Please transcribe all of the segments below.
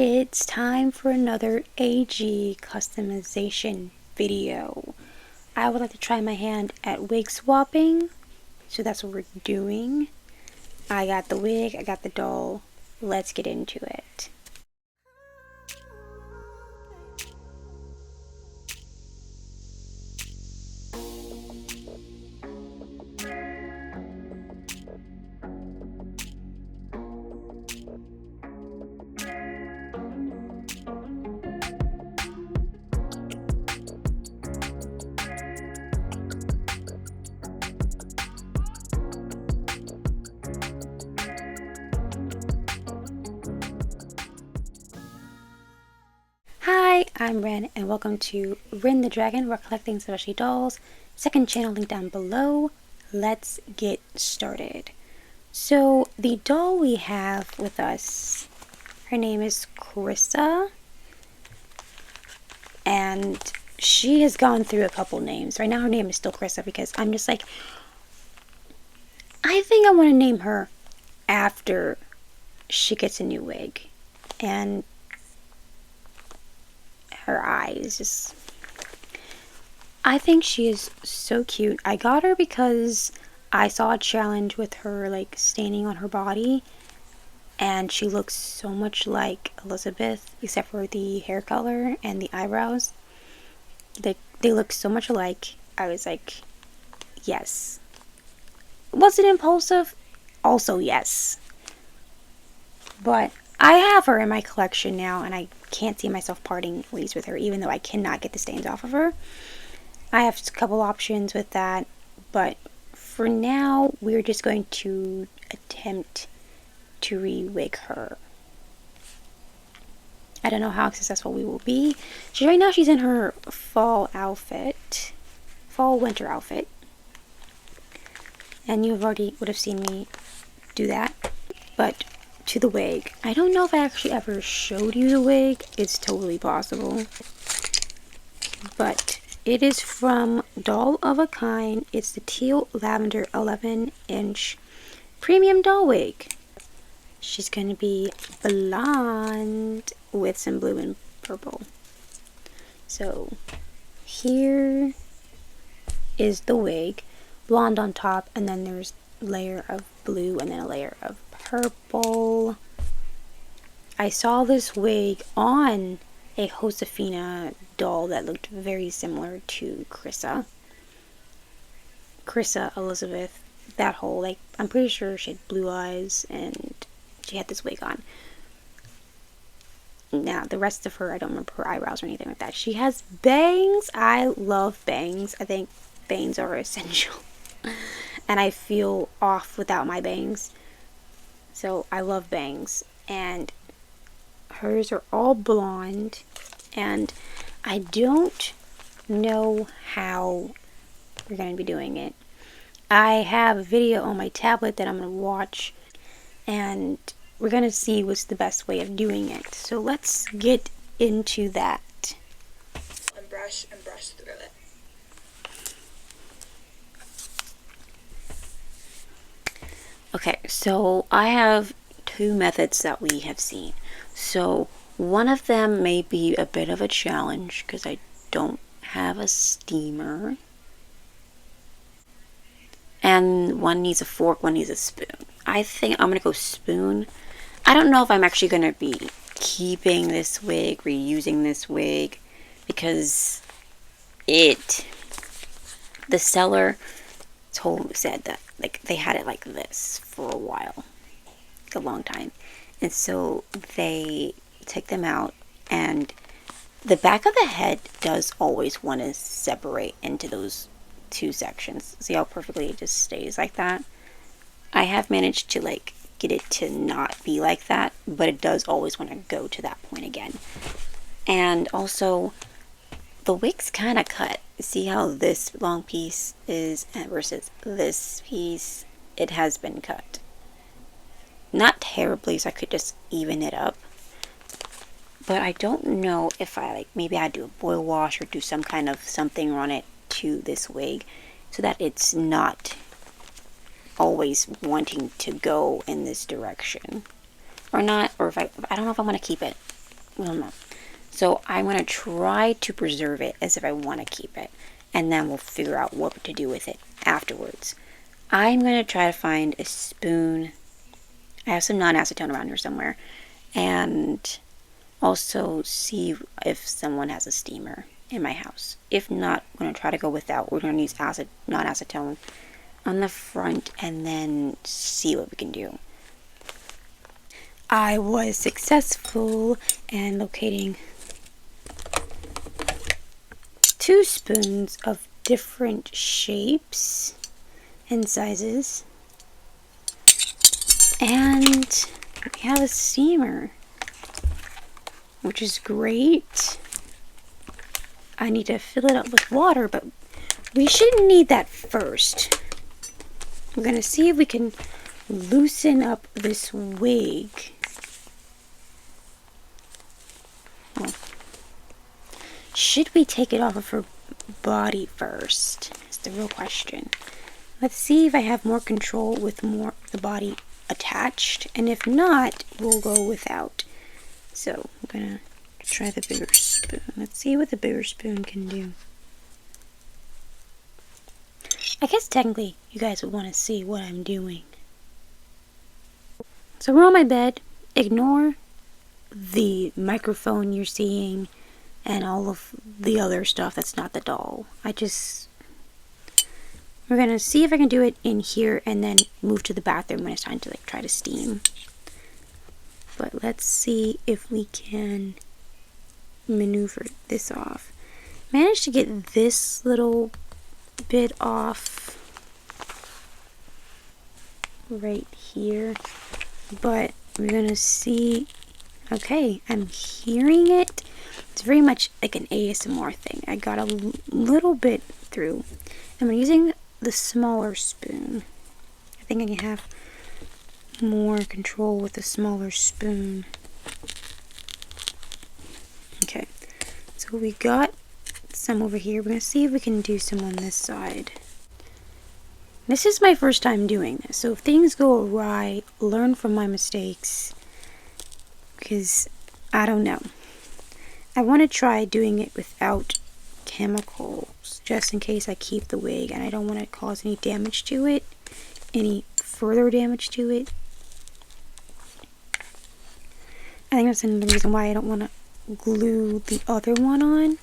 It's time for another AG customization video. I would like to try my hand at wig swapping, so that's what we're doing. I got the wig, I got the doll. Let's get into it. Hi, I'm Ryn, and welcome to Ryn.the.Dragon. We're collecting specialty dolls. Second channel link down below. Let's get started. So the doll we have with us, her name is Krissa, and she has gone through a couple names. Right now her name is still Krissa because I'm just like, I think I want to name her after she gets a new wig. And her eyes just, I think she is so cute. I got her because I saw a challenge with her like staining on her body, and she looks so much like Elizabeth except for the hair color and the eyebrows. They look so much alike. I was like, yes. Was it impulsive? Also yes. But I have her in my collection now, and I can't see myself parting ways with her, even though I cannot get the stains off of her. I have a couple options with that, but for now, we're just going to attempt to re-wig her. I don't know how successful we will be. Right now, she's in her fall outfit, fall-winter outfit, and you already would have seen me do that, but to the wig. I don't know if I actually ever showed you the wig. It's totally possible. But it is from Doll of a Kind. It's the teal lavender 11-inch premium doll wig. She's going to be blonde with some blue and purple. So here is the wig. Blonde on top, and then there's a layer of blue and then a layer of purple. I saw this wig on a Josefina doll that looked very similar to Krissa, Elizabeth, that whole, like, I'm pretty sure she had blue eyes and she had this wig on. Now, the rest of her, I don't remember her eyebrows or anything like that. She has bangs. I love bangs. I think bangs are essential. And I feel off without my bangs. So I love bangs, and hers are all blonde, and I don't know how we're going to be doing it. I have a video on my tablet that I'm going to watch, and we're going to see what's the best way of doing it. So let's get into that. And brush through it. Okay, so I have two methods that we have seen. So one of them may be a bit of a challenge because I don't have a steamer. And one needs a fork, one needs a spoon. I think I'm going to go spoon. I don't know if I'm actually going to be keeping this wig, reusing this wig, because the seller said that like they had it like this for a while, like a long time, and so they took them out, and the back of the head does always want to separate into those two sections. See how perfectly it just stays like that? I have managed to like get it to not be like that, but it does always want to go to that point again. And also the wig's kind of cut. See how this long piece is versus this piece? It has been cut. Not terribly, so I could just even it up. But I don't know if maybe I do a boil wash or do some kind of something on it to this wig so that it's not always wanting to go in this direction. Or not, or if I don't know if I want to keep it well, no. So I'm going to try to preserve it as if I want to keep it. And then we'll figure out what to do with it afterwards. I'm going to try to find a spoon. I have some non-acetone around here somewhere. And also see if someone has a steamer in my house. If not, I'm going to try to go without. We're going to use non-acetone on the front and then see what we can do. I was successful in locating 2 spoons of different shapes and sizes. And we have a steamer, which is great. I need to fill it up with water, but we shouldn't need that first. I'm going to see if we can loosen up this wig. Well, should we take it off of her body first? Is the real question. Let's see if I have more control with more the body attached, and if not, we'll go without. So I'm gonna try the bigger spoon. Let's see what the bigger spoon can do. I guess technically you guys would want to see what I'm doing. So we're on my bed. Ignore the microphone you're seeing and all of the other stuff that's not the doll. We're gonna see if I can do it in here and then move to the bathroom when it's time to try to steam. But let's see if we can maneuver this off. Managed to get this little bit off right here, but we're gonna see. Okay, I'm hearing it. It's very much like an ASMR thing. I got a little bit through. I'm using the smaller spoon. I think I can have more control with the smaller spoon. Okay, so we got some over here. We're going to see if we can do some on this side. This is my first time doing this, so if things go awry, learn from my mistakes, because I don't know. I want to try doing it without chemicals, just in case I keep the wig, and I don't want to cause any damage to it, any further damage to it. I think that's another reason why I don't want to glue the other one on.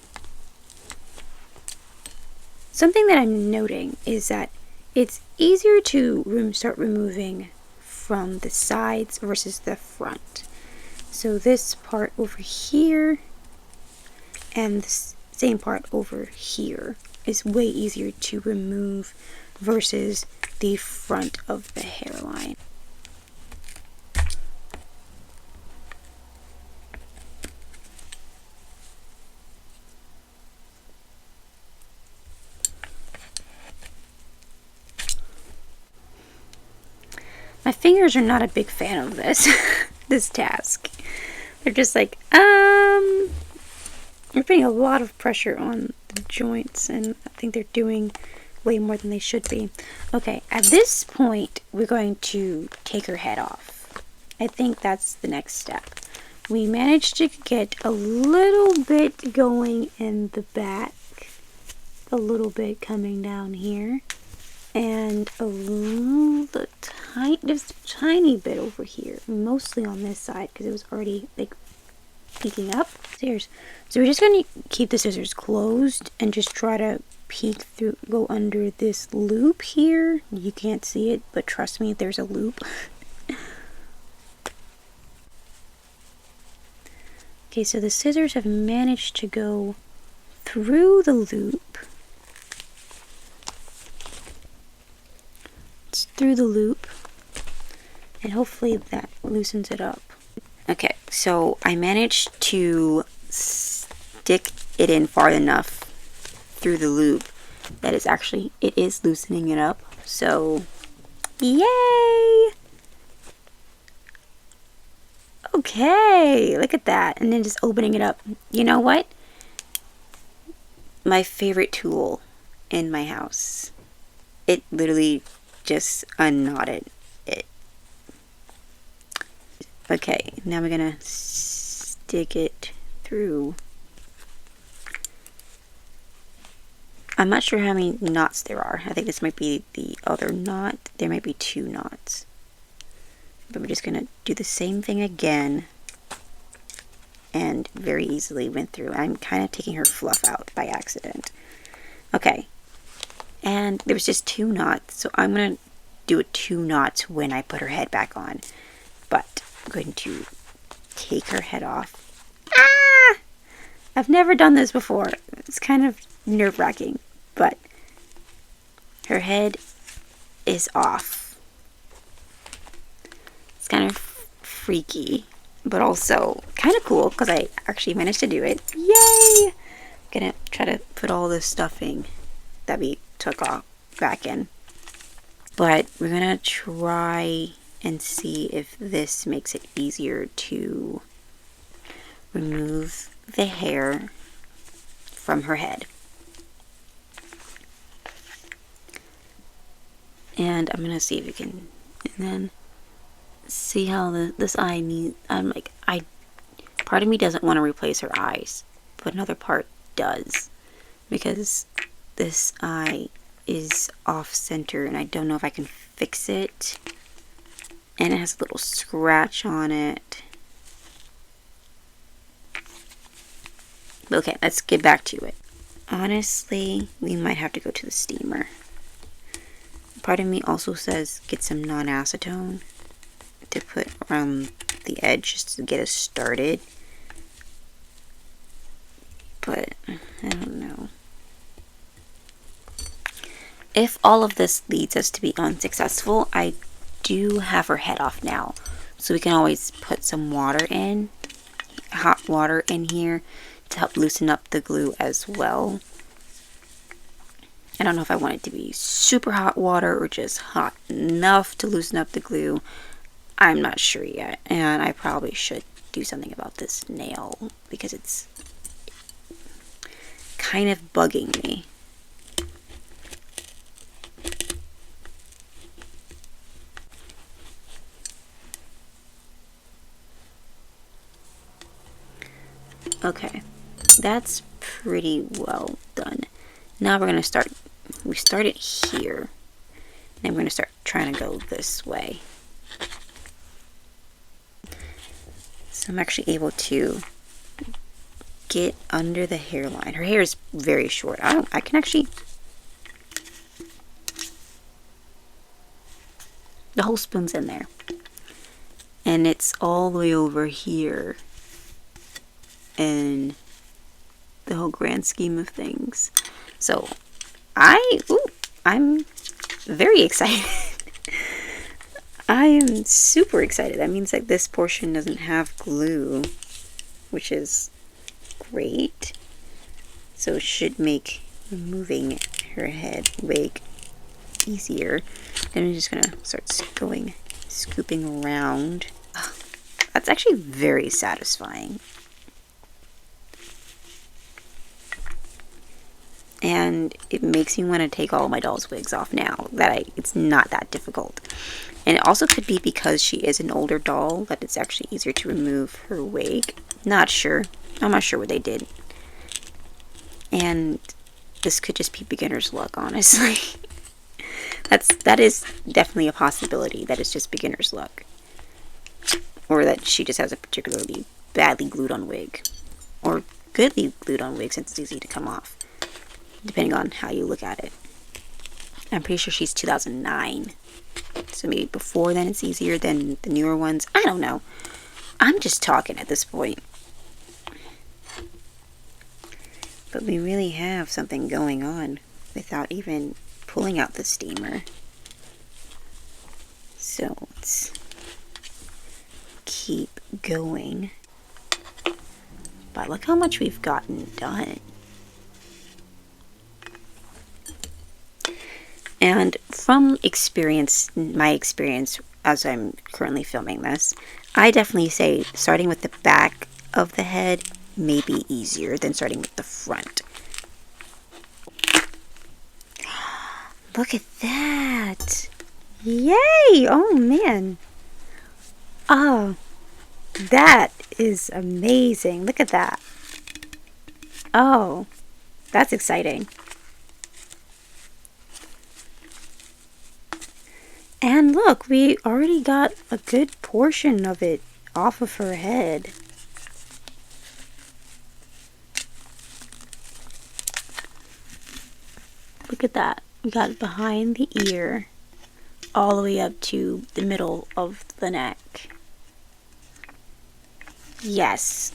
Something that I'm noting is that it's easier to start removing from the sides versus the front. So this part over here and this same part over here is way easier to remove versus the front of the hairline. My fingers are not a big fan of this this task. They're just like, you're putting a lot of pressure on the joints, and I think they're doing way more than they should be. Okay, at this point, we're going to take her head off. I think that's the next step. We managed to get a little bit going in the back, a little bit coming down here, and just a tiny bit over here, mostly on this side because it was already like peeking up. Scissors. So we're just going to keep the scissors closed and just try to peek through, go under this loop here. You can't see it, but trust me, there's a loop. Okay, so the scissors have managed to go through the loop. It's through the loop, and hopefully that loosens it up. Okay, so I managed to stick it in far enough through the loop that it is loosening it up. So, yay! Okay, look at that. And then just opening it up. You know what? My favorite tool in my house. It literally just unknotted it. Okay, now we're gonna stick it through. I'm not sure how many knots there are. I think this might be the other knot. There might be 2 knots. But we're just going to do the same thing again. And very easily went through. I'm kind of taking her fluff out by accident. Okay. And there was just 2 knots. So I'm going to do 2 knots when I put her head back on. But I'm going to take her head off. Ah! I've never done this before. It's kind of nerve-wracking. But her head is off. It's kind of freaky, but also kind of cool because I actually managed to do it. Yay! I'm gonna try to put all the stuffing that we took off back in. But we're gonna try and see if this makes it easier to remove the hair from her head. And I'm gonna see if you can, and then see how this eye needs. Part of me doesn't want to replace her eyes, but another part does, because this eye is off center, and I don't know if I can fix it. And it has a little scratch on it. Okay, let's get back to it. Honestly, we might have to go to the steamer. Part of me also says get some non-acetone to put around the edge just to get us started. But I don't know. If all of this leads us to be unsuccessful, I do have her head off now. So we can always put some water in, hot water in here to help loosen up the glue as well. I don't know if I want it to be super hot water or just hot enough to loosen up the glue. I'm not sure yet, and I probably should do something about this nail because it's kind of bugging me. Okay, that's pretty well done. Now we're going to start, we started here, and we're going to start trying to go this way. So I'm actually able to get under the hairline. Her hair is very short. I can actually, the whole spoon's in there. And it's all the way over here in the whole grand scheme of things. So I'm very excited. I am super excited. That means that this portion doesn't have glue, which is great. So it should make removing her head wig easier. Then I'm just gonna start scooping around. That's actually very satisfying. And it makes me want to take all my doll's wigs off now that it's not that difficult. And it also could be because she is an older doll that it's actually easier to remove her wig. Not sure. I'm not sure what they did. And this could just be beginner's luck, honestly. That is definitely a possibility that it's just beginner's luck. Or that she just has a particularly badly glued on wig. Or goodly glued on wig since it's easy to come off. Depending on how you look at it. I'm pretty sure she's 2009. So maybe before then it's easier than the newer ones. I don't know. I'm just talking at this point. But we really have something going on without even pulling out the steamer. So let's keep going. But look how much we've gotten done. And from experience, my experience as I'm currently filming this, I definitely say starting with the back of the head may be easier than starting with the front. Look at that! Yay! Oh man! Oh, That is amazing. Look at that. Oh, that's exciting. And look, we already got a good portion of it off of her head. Look at that. We got it behind the ear, all the way up to the middle of the neck. Yes.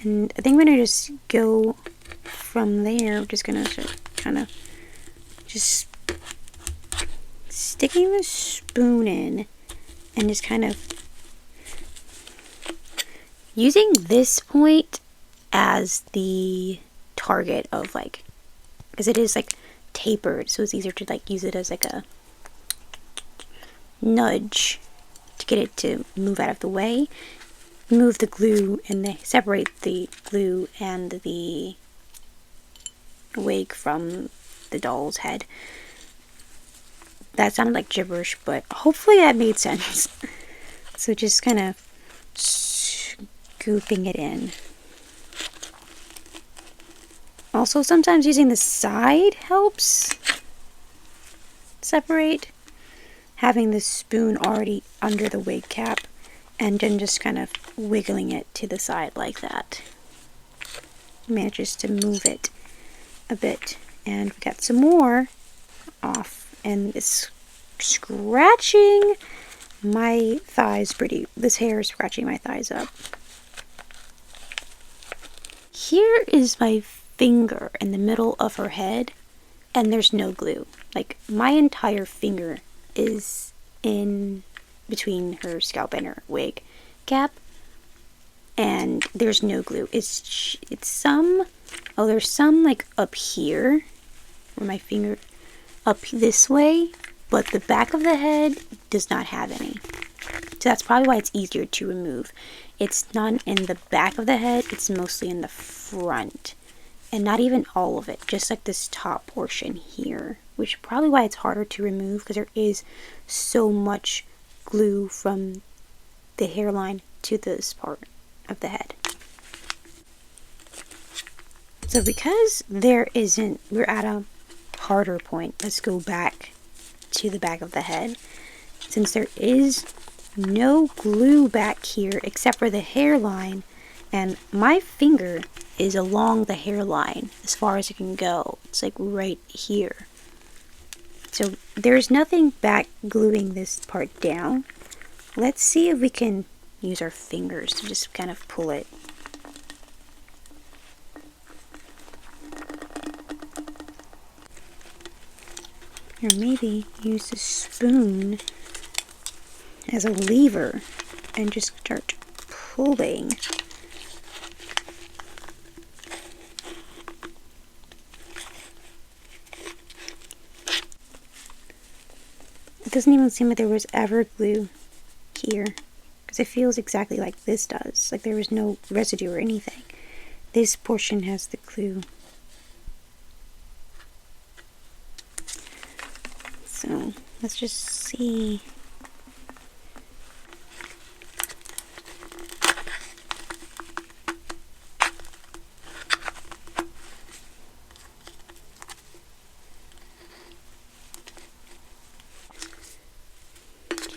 And I think we're going to just go from there. We're just going to kind of just sticking the spoon in and just kind of using this point as the target of like, because it is like tapered, so it's easier to like use it as like a nudge to get it to move out of the way. Move the glue and separate the glue and the wig from the doll's head. That sounded like gibberish, but hopefully that made sense. So just kind of scooping it in. Also, sometimes using the side helps separate. Having the spoon already under the wig cap and then just kind of wiggling it to the side like that. Manages to move it a bit. And we got some more off, and it's scratching my thighs this hair is scratching my thighs up. Here is my finger in the middle of her head, and there's no glue. Like, my entire finger is in between her scalp and her wig cap, and there's no glue. It's some, oh, there's some like up here where my finger, up this way, but the back of the head does not have any. So that's probably why it's easier to remove. It's not in the back of the head, it's mostly in the front. And not even all of it, just like this top portion here, which is probably why it's harder to remove, because there is so much glue from the hairline to this part of the head. So because we're at a harder point, let's go back to the back of the head. Since there is no glue back here except for the hairline, and my finger is along the hairline as far as it can go. It's like right here. So there's nothing back gluing this part down. Let's see if we can use our fingers to just kind of pull it. Or maybe use the spoon as a lever and just start pulling. It doesn't even seem like there was ever glue here, because it feels exactly like this does. Like there was no residue or anything. This portion has the glue. So let's just see.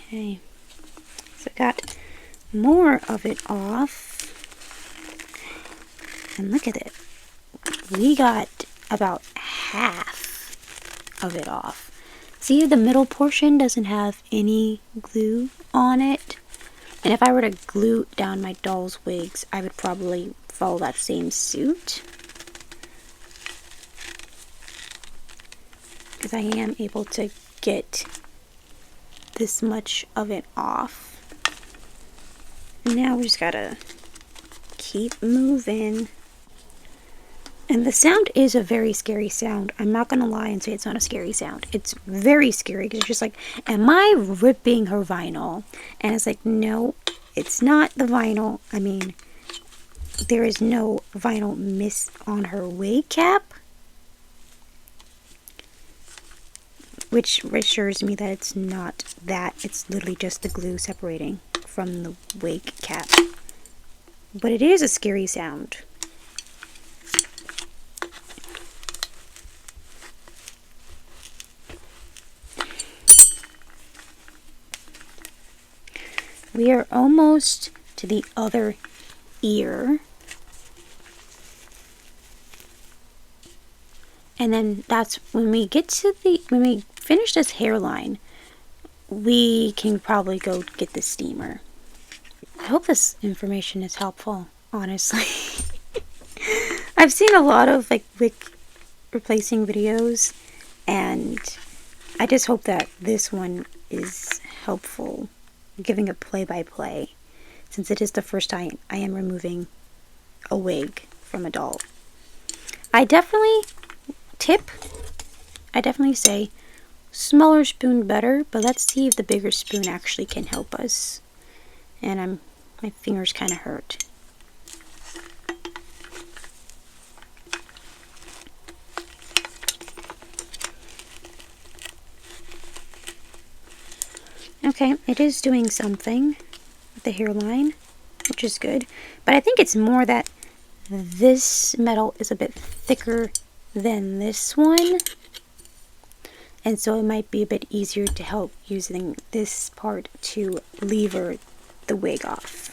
Okay, so I got more of it off, and look at it. We got about half of it off. See, the middle portion doesn't have any glue on it, and if I were to glue down my doll's wigs, I would probably follow that same suit, because I am able to get this much of it off. And now we just gotta keep moving. And the sound is a very scary sound. I'm not gonna lie and say it's not a scary sound. It's very scary, because it's just like, am I ripping her vinyl? And it's like, no, it's not the vinyl. I mean, there is no vinyl miss on her wig cap, which assures me that it's not that. It's literally just the glue separating from the wig cap. But it is a scary sound. We are almost to the other ear. And then that's when we get to when we finish this hairline, we can probably go get the steamer. I hope this information is helpful, honestly. I've seen a lot of like wig replacing videos, and I just hope that this one is helpful, giving a play-by-play, since it is the first time I am removing a wig from a doll. I definitely say smaller spoon better, but let's see if the bigger spoon actually can help us. And my fingers kind of hurt. Okay, it is doing something with the hairline, which is good. But I think it's more that this metal is a bit thicker than this one. And so it might be a bit easier to help using this part to lever the wig off.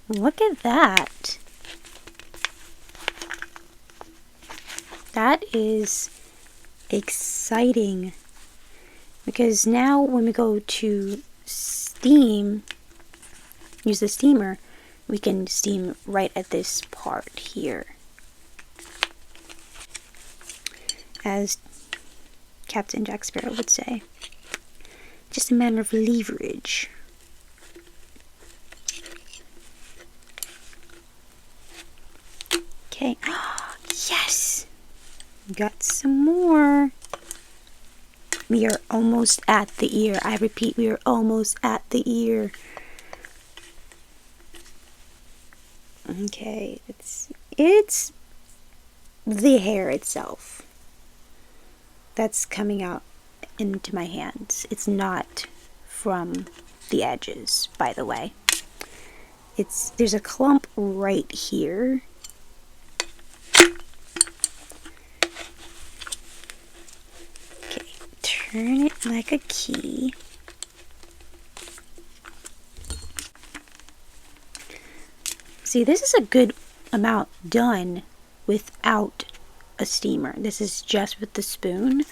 Look at that. That is exciting. Because now when we go to steam, use the steamer, we can steam right at this part here. As Captain Jack Sparrow would say. Just a matter of leverage. Okay. Yes! Got some more. We are almost at the ear. I repeat, we are almost at the ear. Okay, it's the hair itself that's coming out into my hands. It's not from the edges, by the way. There's a clump right here. Okay, turn it like a key. See, this is a good amount done without a steamer. This is just with the spoon.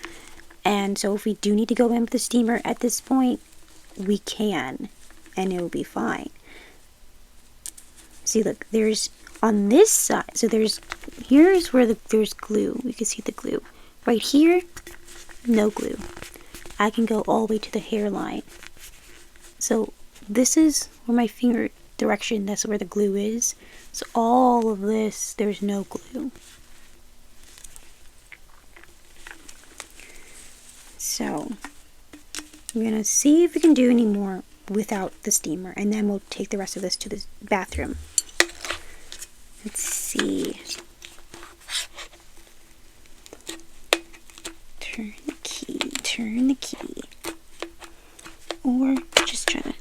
And so if we do need to go in with the steamer at this point, we can. And it will be fine. See, look, there's on this side. So here's where there's glue. You can see the glue. Right here, no glue. I can go all the way to the hairline. So this is where my finger direction, that's where the glue is. So all of this, there's no glue. So I'm gonna see if we can do any more without the steamer, and then we'll take the rest of this to the bathroom. Let's see. Turn the key. Or just try to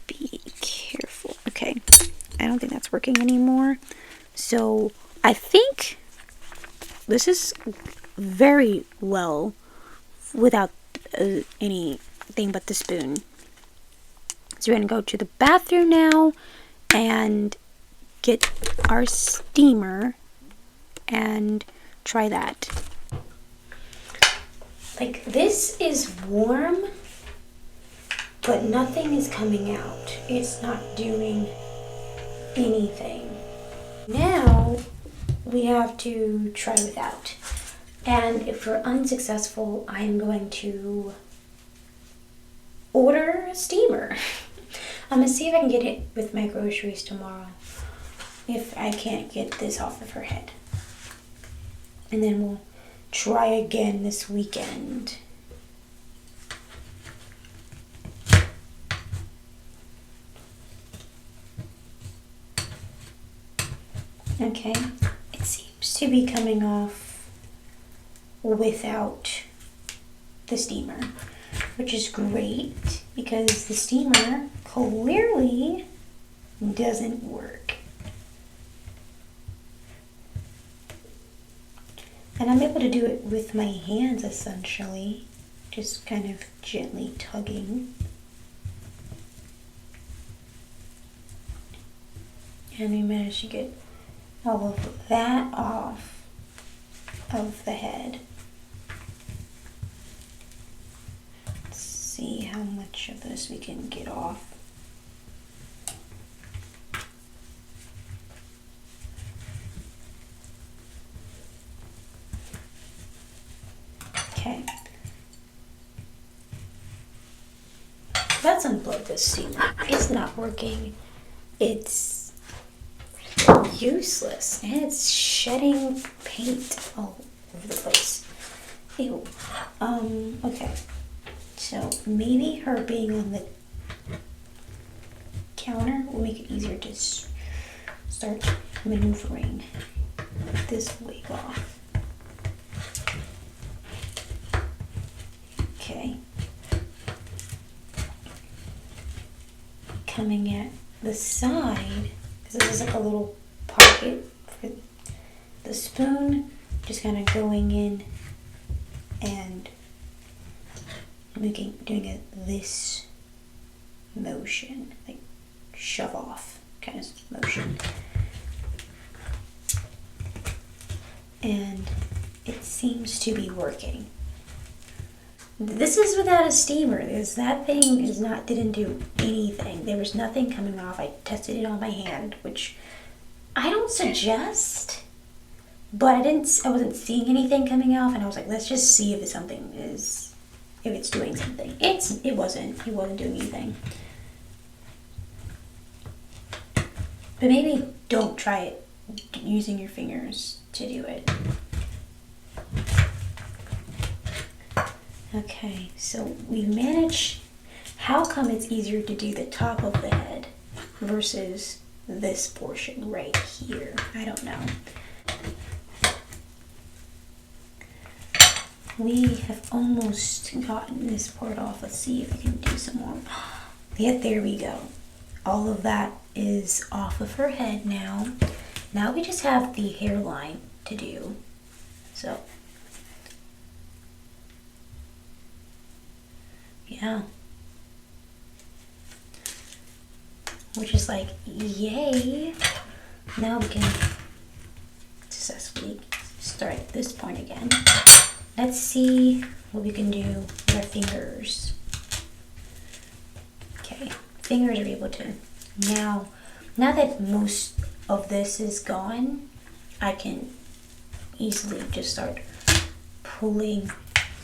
be careful. Okay, I don't think that's working anymore. So I think this is very well without anything but the spoon. So we're going to go to the bathroom now and get our steamer and try that. Like, this is warm, but nothing is coming out. It's not doing anything. Now we have to try without. And if we're unsuccessful, I'm going to order a steamer. I'm gonna see if I can get it with my groceries tomorrow. If I can't get this off of her head. And then we'll try again this weekend. Okay, it seems to be coming off without the steamer, which is great because the steamer clearly doesn't work. And I'm able to do it with my hands essentially, just kind of gently tugging. And we managed to get all of that off of the head. Let's see how much of this we can get off. Okay. Let's unplug this steamer. It's not working. It's useless. And it's shedding paint all over the place. Ew. Okay. So maybe her being on the counter will make it easier to start maneuvering this wig off. Okay. Coming at the side, because this is like a little pocket for the spoon, just kind of going in and doing this motion, like shove off kind of motion. And it seems to be working. This is without a steamer, because that thing didn't do anything. There was nothing coming off. I tested it on my hand, which I don't suggest, but I wasn't seeing anything coming off, and I was like, let's just see if it's doing something. It wasn't doing anything. But maybe don't try it using your fingers to do it. Okay, so we managed. How come it's easier to do the top of the head versus this portion right here? I don't know. We have almost gotten this part off. Let's see if I can do some more. Yeah, there we go. All of that is off of her head now. Now we just have the hairline to do. So, yeah. Which is like, yay. Now we can successfully start at this point again. Let's see what we can do with our fingers. Okay, fingers are able to. Now that most of this is gone, I can easily just start pulling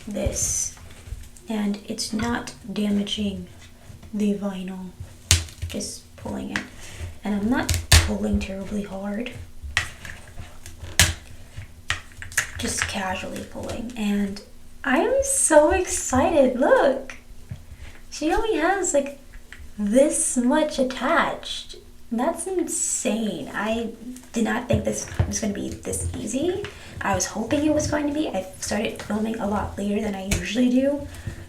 this. And it's not damaging the vinyl, just pulling it. And I'm not pulling terribly hard. Just casually pulling, and I am so excited. Look, she only has like this much attached. That's insane. I did not think this was going to be this easy. I was hoping it was going to be. I started filming a lot later than I usually do,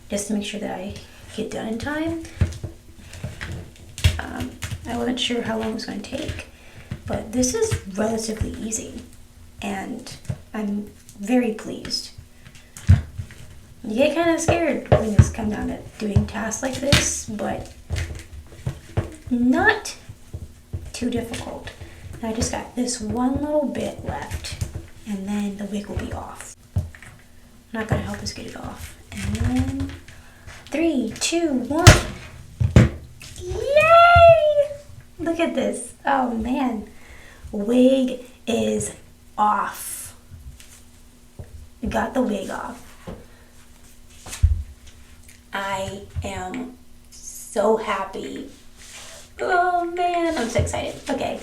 just to make sure that I get done in time. I wasn't sure how long it was going to take, but this is relatively easy, and I'm very pleased. You get kind of scared when it's come down to doing tasks like this, but not too difficult. And I just got this one little bit left, and then the wig will be off. I'm not gonna help us get it off. And then 3, 2, 1. Yay! Look at this. Oh man. Wig is off. We got the wig off. I am so happy. Oh man, I'm so excited. Okay,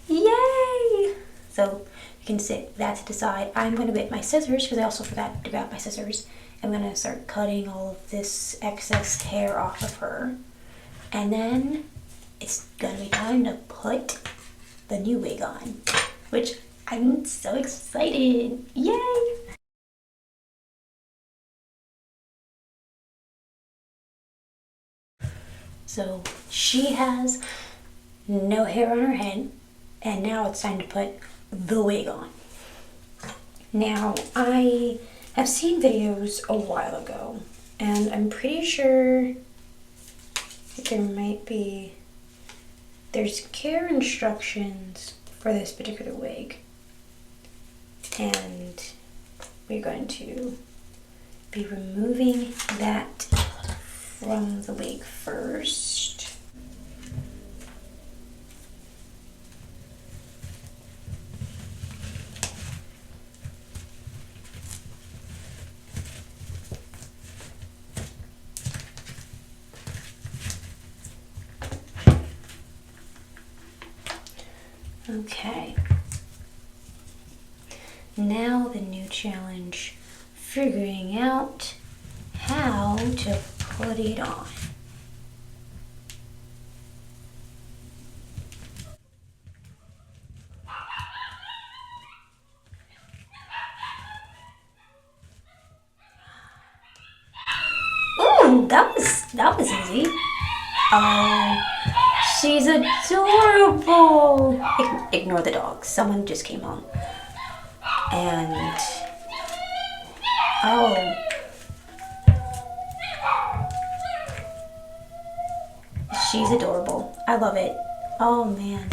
yay! So you can sit that to the side. I'm going to get my scissors because I also forgot to grab my scissors. I'm going to start cutting all of this excess hair off of her. And then it's going to be time to put the new wig on. which I'm so excited. Yay! So she has no hair on her head, and now it's time to put the wig on. Now, I have seen videos a while ago, and I'm pretty sure that there's care instructions for this particular wig, and we're going to be removing that from the wig first. Okay. Now the new challenge, figuring out how to put it on. Ooh, that was easy. Oh, she's adorable. Ignore the dog. Someone just came home. And oh, she's adorable. I love it. Oh man.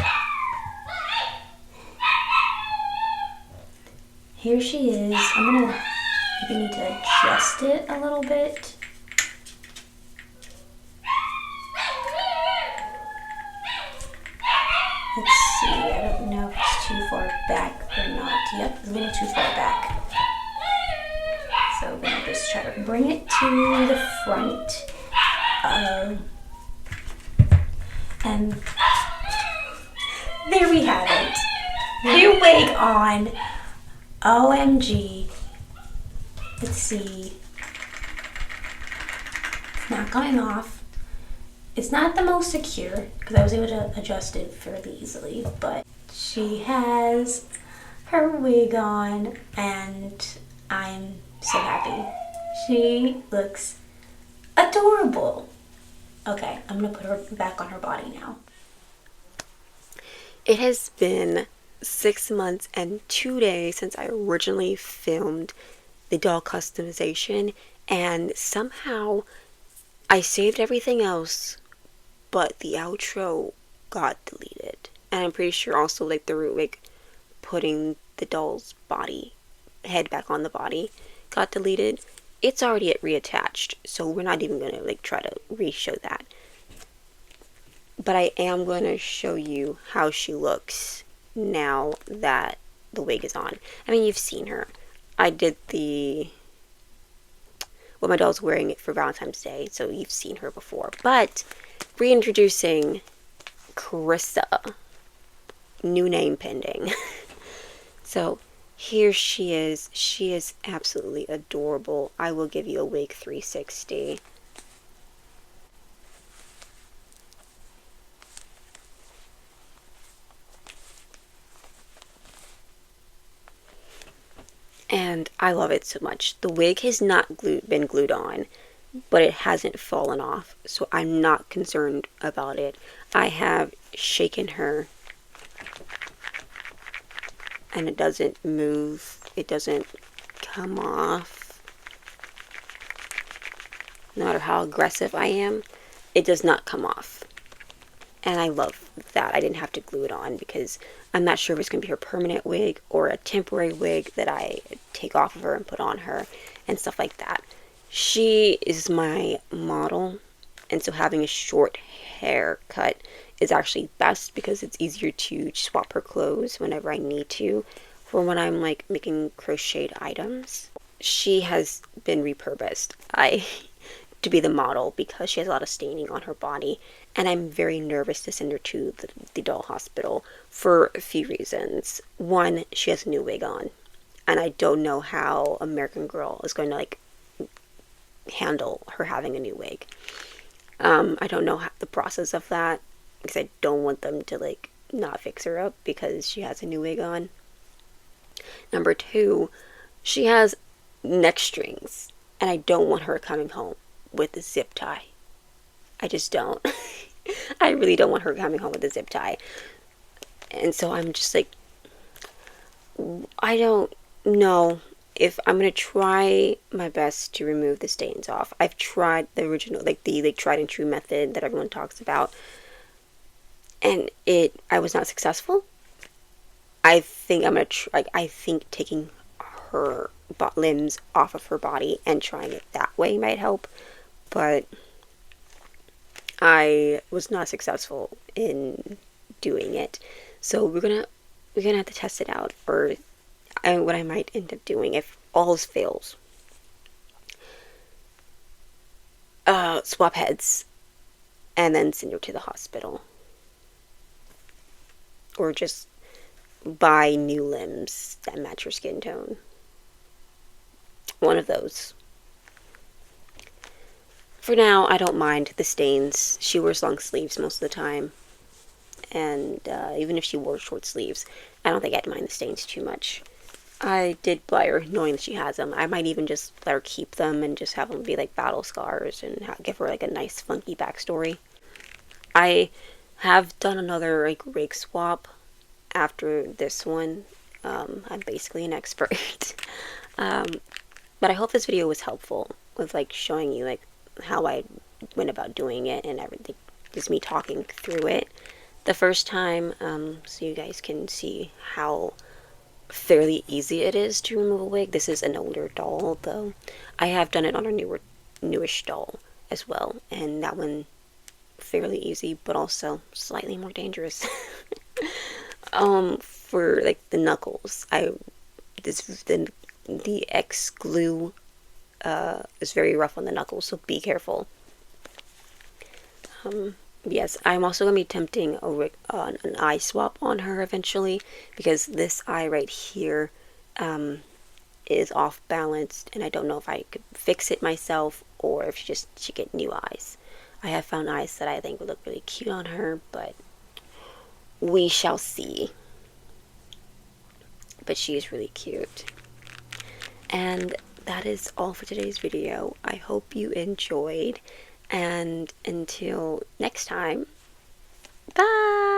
Here she is. I'm gonna maybe need to adjust it a little bit. Let's see, I don't know if it's too far back or not. Yep, it's a little too far back. So we're gonna just try to bring it to the front. And there we have it. New wig on. OMG. Let's see. It's not coming off. It's not the most secure because I was able to adjust it fairly easily, but she has her wig on and I'm so happy. She looks adorable. Okay, I'm gonna put her back on her body now. It has been 6 months and 2 days since I originally filmed the doll customization, and somehow I saved everything else but the outro got deleted. And I'm pretty sure also like the root wig putting the doll's head back on the body got deleted. It's already reattached, so we're not even gonna like try to re-show that. But I am gonna show you how she looks now that the wig is on. I mean, you've seen her. I did my doll's wearing it for Valentine's Day, so you've seen her before. But reintroducing Carissa, new name pending. So here she is. She is absolutely adorable. I will give you a wig 360. And I love it so much. The wig has not been glued on, but it hasn't fallen off, so I'm not concerned about it. I have shaken her and it doesn't move. It doesn't come off. No matter how aggressive I am, it does not come off. And I love that I didn't have to glue it on because I'm not sure if it's going to be her permanent wig or a temporary wig that I take off of her and put on her and stuff like that. She is my model, and so having a short haircut is actually best because it's easier to swap her clothes whenever I need to for when I'm like making crocheted items. She has been repurposed to be the model because she has a lot of staining on her body, and I'm very nervous to send her to the doll hospital for a few reasons. One, she has a new wig on, and I don't know how American Girl is going to like handle her having a new wig. I don't know the process of that because I don't want them to like not fix her up because she has a new wig on. Number two, she has neck strings, and I don't want her coming home with a zip tie. I just don't. I really don't want her coming home with a zip tie. And so I'm just like, I don't know if I'm gonna try my best to remove the stains off. I've tried the original, like the tried and true method that everyone talks about, and I was not successful. I think I'm gonna I think taking her limbs off of her body and trying it that way might help, but I was not successful in doing it. So we're gonna have to test it out, or what I might end up doing if all else fails. Swap heads and then send her to the hospital, or just buy new limbs that match her skin tone. One of those. For now, I don't mind the stains. She wears long sleeves most of the time, and even if she wore short sleeves, I don't think I'd mind the stains too much. I did buy her knowing that she has them. I might even just let her keep them and just have them be like battle scars and give her like a nice funky backstory. I have done another like rake swap after this one. I'm basically an expert. But I hope this video was helpful with like showing you like how I went about doing it and everything. Just me talking through it the first time, so you guys can see how fairly easy it is to remove a wig. This is an older doll, though. I have done it on a newish doll as well, and that one fairly easy, but also slightly more dangerous. For like the knuckles, the X glue is very rough on the knuckles, so be careful. Yes, I'm also going to be attempting an eye swap on her eventually, because this eye right here is off balanced, and I don't know if I could fix it myself or if she should get new eyes. I have found eyes that I think would look really cute on her, but we shall see. But she is really cute. And that is all for today's video. I hope you enjoyed, and until next time, bye!